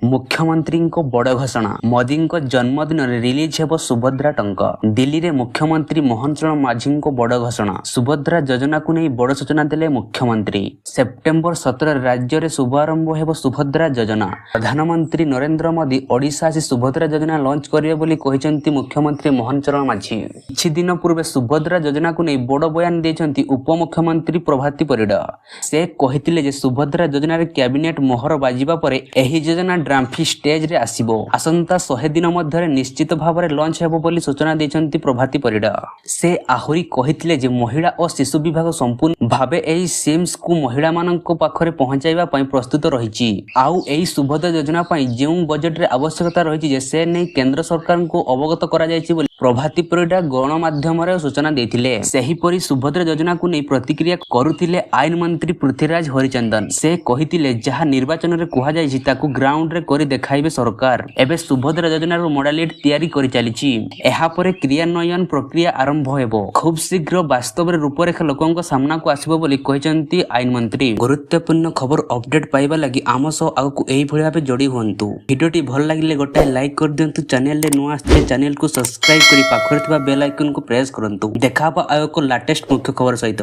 मुख्यमंत्री बड़ घोषणा मोदी जन्मदिन रिलीज हेब सुभद्रा टंका। दिल्ली रे मुख्यमंत्री मोहन चरण माझी बड़ घोषणा सुभद्रा योजना को नहीं बड़ सूचना देले मुख्यमंत्री। सेप्टेम्बर 17 राज्य में शुभारंभ हेब सुभद्रा योजना। प्रधानमंत्री नरेंद्र मोदी ओडिशा आसी सुभद्रा योजना लॉन्च करेंगे बोली कहिसेंती मुख्यमंत्री मोहन चरण माझी। किछि दिन पूर्वे सुभद्रा योजना को नहीं बड़ बयान देइछंती उपमुख्यमंत्री प्रभाती परिडा। से कहिथिले जे सुभद्रा योजना रे कैबिनेट मोहर बाजिबा परे एही योजना ड्राफ्ट स्टेज रे आसीबो। आसंता 100 दिन मध्य निश्चित भाव में लॉन्च हेबो बोली सूचना देइछंती प्रभाती परिडा। से आहुरी कहिथिले जे महिला और शिशु विभाग संपूर्ण भावे एही सिम्स को महिला मानक पाखरे पहुंचाइबा पई प्रस्तुत रहिछि। आउ एही सुभद्रा योजना पई जेउ बजेट रे आवश्यकता रहिछि जे से नै केंद्र सरकार को अवगत करा जायछि बोली प्रभाती परिडा गणमाध्यम रे सूचना देथिले। सेहीपरि सुभद्रा योजना को नै प्रतिक्रिया करुथिले आईन मंत्री पृथ्वीराज हरिचंदन। से कहिथिले जहा निर्वाचन रे कुहा जायछि ताकू ग्राउंड रे करि देखाइबे सरकार। एबे सुभद्रा योजना रो मॉडलिटी तैयारी करि चलिछि। एहा परे क्रियान्वयन प्रक्रिया आरंभ हेबो। खूब शीघ्र वास्तव रे रूपरेखा लोकंक सामना को आसीबो बोली कहिसंती आईन मंत्री। गुरुत्वपूर्ण खबर अपडेट पाइबा लागि आम सह आगु एही भଳି भाबे जोडी हुअन्तु। भिडियोटी भल लागिले गोटे लाइक कर दियंतु। चैनल रे नुआ आस्ते चैनल को सब्सक्राइब करी पाखरे थिबा बेल आइकन को प्रेस करंतु। देखाबा आयो को लेटेस्ट मुख्य खबर सहित।